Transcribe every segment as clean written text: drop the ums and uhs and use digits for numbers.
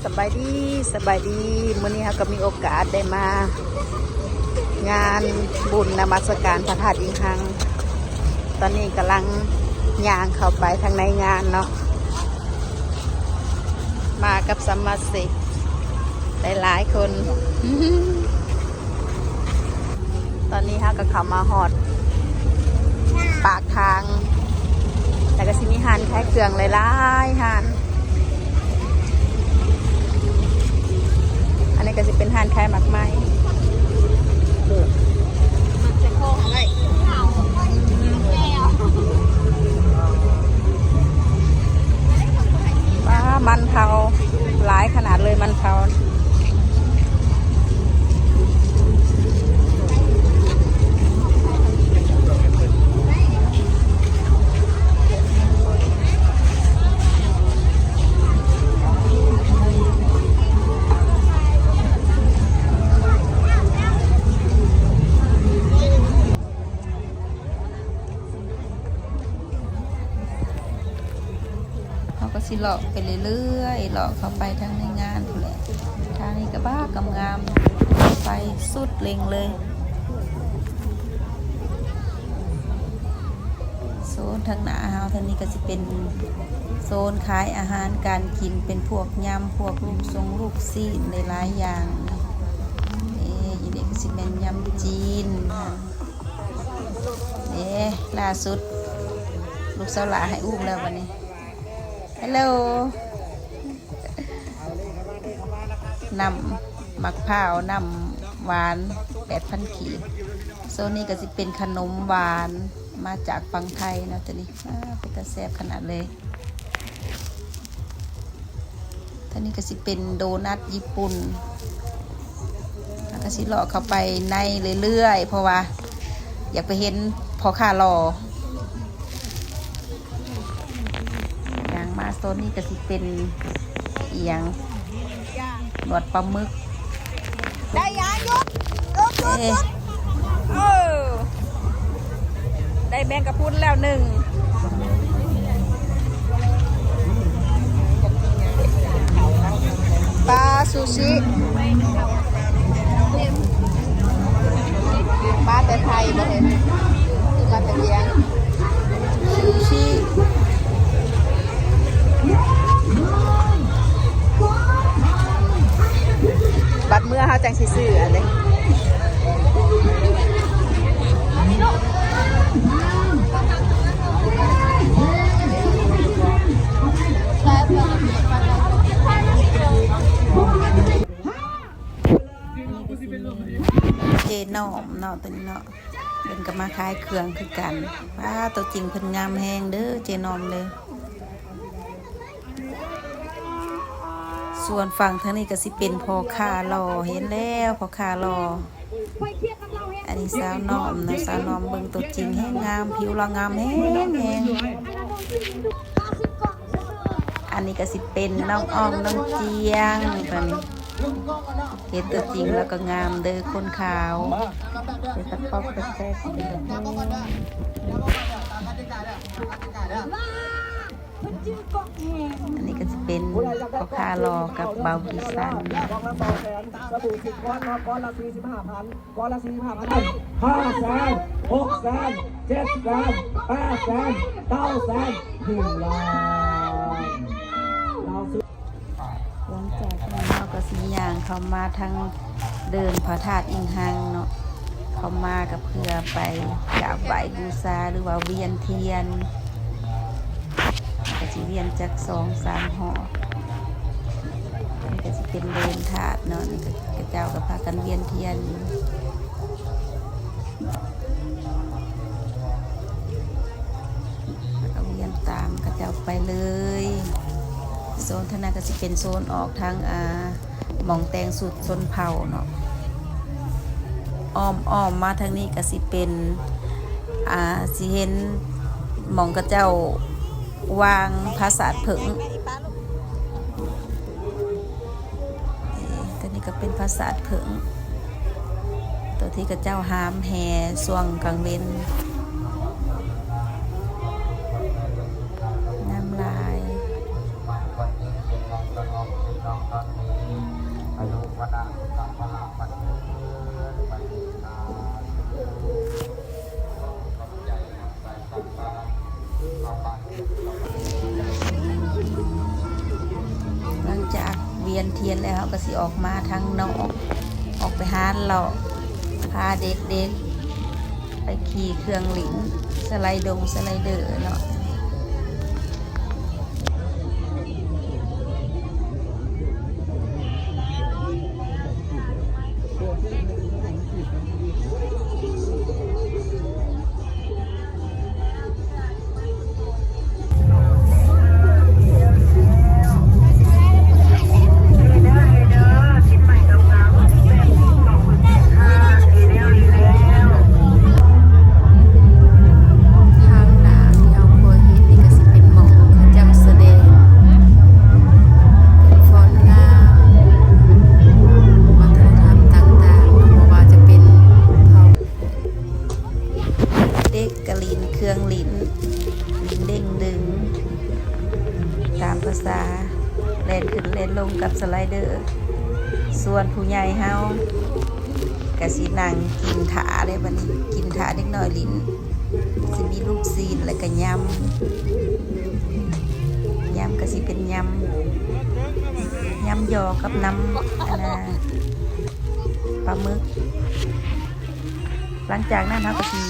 สบายดีมื้อนี้เราก็มีโอกาสได้มางานบุญนมัสการพระธาตุอิงหังตอนนี้กำลังย่างเข้าไปทางในงานเนาะมากับสมาชิกหลายคน ตอนนี้เราก็เข้ามาฮอดปากทางแต่ก็สิมีหานขายเครื่องหลายๆหานอันนี้ก็จะเป็นหานขายหมักไม้ว้ามันเผาหลายขนาดเลยมันเผาก็สิเลาะไปเรื่อยๆเลาะเข้าไปทางในงานแหละทางนี้ก็บ้ากำงามไปสุดเล็งเลยโซนทางหน้าเฮาทางนี้ก็จะเป็นโซนขายอาหารการกินเป็นพวกยำพวกลูกซีนในหลายอย่างนี่เด็กก็สิเป็นยำจีนนี่ล่าสุดลูกสาวหลาให้อุ้มแล้ววันนี้ฮัลโหลนำหมักพร้าวนำหวาน 8,000 ขีดโซนนี้ก็จะเป็นขนมหวานมาจากฝั่งไทยนะตัวนี้เป็นตาแซ่บขนาดเลยท่านี้ก็จะเป็นโดนัทญี่ปุ่นแล้วก็สิเลาะเข้าไปในเรื่อยๆเพราะว่าอยากไปเห็นพอค่ารอมาโซนนี้ก็สิเป็นเอียงหนวดปลาหมึกได้ยายุดได้แมงกะพรุนแล้วหนึ่งปลาซูชิมาแต่ไทยมาเห็นมาแต่เอียงซูชิบัดเมื่อเขาจังสิซื้ออะไรเจนอมเนาะตัวนี้เนาะเป็นกับมาขายเครื่องคือกันว้าตัวจริงเพิ่นงามแหงเด้อเจนอมเลยส่วนฝั่งทางนี้ก็สิเป็นพอค่ารอเห็นแล้วพอค่ารออันนี้สาวนอมนะสาวนอมเบิ่งตัวจริงแห้งงามผิวละงามแห้งอันนี้ก็สิเป็นน้องอ้อมน้องเจียงเป็นเห็นตัวจริงแล้วก็งามเด้อคนขาวเป็นตะป๊อกตะแซ่บอันนี้ก็จะเป็นพ่อค้ารอกับเบาพิซันสบู่10 ก้อนนะก้อนละ 45,000 ก้อนละ 45,000 500,000 600,000 700,000 800,000 900,000 1 ล้านเราซื้อหลังจากนั้นเราก็สิย่างเขามาทางเดินพระธาตุอิงหังเนาะเขามากับเพื่อไปกราบไหว้บูชาหรือว่าเวียนเทียนก็จะเวียนจาก2-3 ห่อนี่ก็จะเป็นเดินถาดเนาะนี่ก็กระเจ้ากับพากันเวียนเทียนแล้วก็เวียนตามกระเจ้าไปเลยโซนธนาก็จะเป็นโซนออกทางหม่องแตงสุดชนเผ่าเนาะอ้อมมาทางนี้ก็สิเป็นสิเห็นหม่องกระเจ้าวางพระศาสตร์ผึ่งตัวนี้ก็เป็นพระศาสตร์ผึ่งตัวที่กระเจ้าหามแห่ส่วงกลางเว้นน้ำลาย เ หลังจากเวียนเทียนแล้วก็สิออกมาทางนอกออกไปหาเลาะพาเด็กๆไปขี่เครื่องหลินสไลด์สไลเดอร์เนาะเครื่องลิ้นเด้งดึงตามภาษาเล่นขึ้นเล่นลงกับสไลเดอร์ส่วนผู้ใหญ่เฮากะสินั่งกินถาได้บัดนี้กินถาเด็กน้อยลิ้นสิมีลูกซีนแล้วก็ยำกะสิเป็นยำยอกับน้ำปลาหมึกหลังจากนั้นเขาก็สิ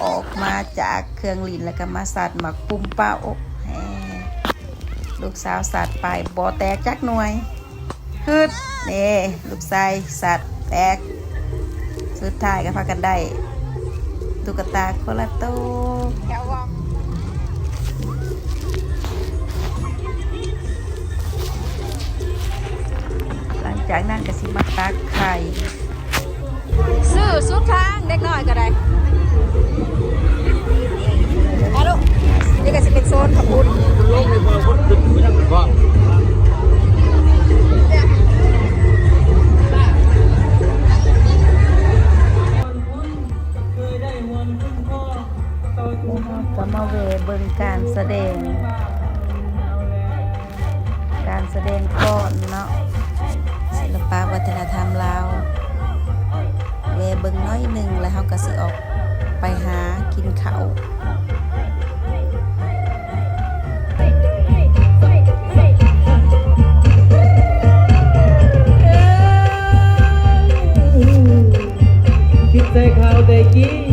ออกมาจากเครื่องลิ้นแล้วก็มาสัตว์หมักปุ่มเป้าลูกสาวสัตว์ไปบ่อแตกจักหน่วยคืดนี่ลูกชายสัตว์แตกสุดท้ายก็พากันได้ตุ๊กตาโคลาโตหลังจากนั้นก็สิมาตักไข่ซื้อสุดทางเด็กน้อยก็ได้ฮัลโหลนี่ก็จะเป็นโซนขับบุญก็มาเวเบิ่งการแสดงก่อนเนาะศิลปะวัฒนธรรมลาวเวเบิ่งน้อยหนึ่งแล้วเขาก็สิออกไปหากินข้าวคิดใจข่าวแต่กี้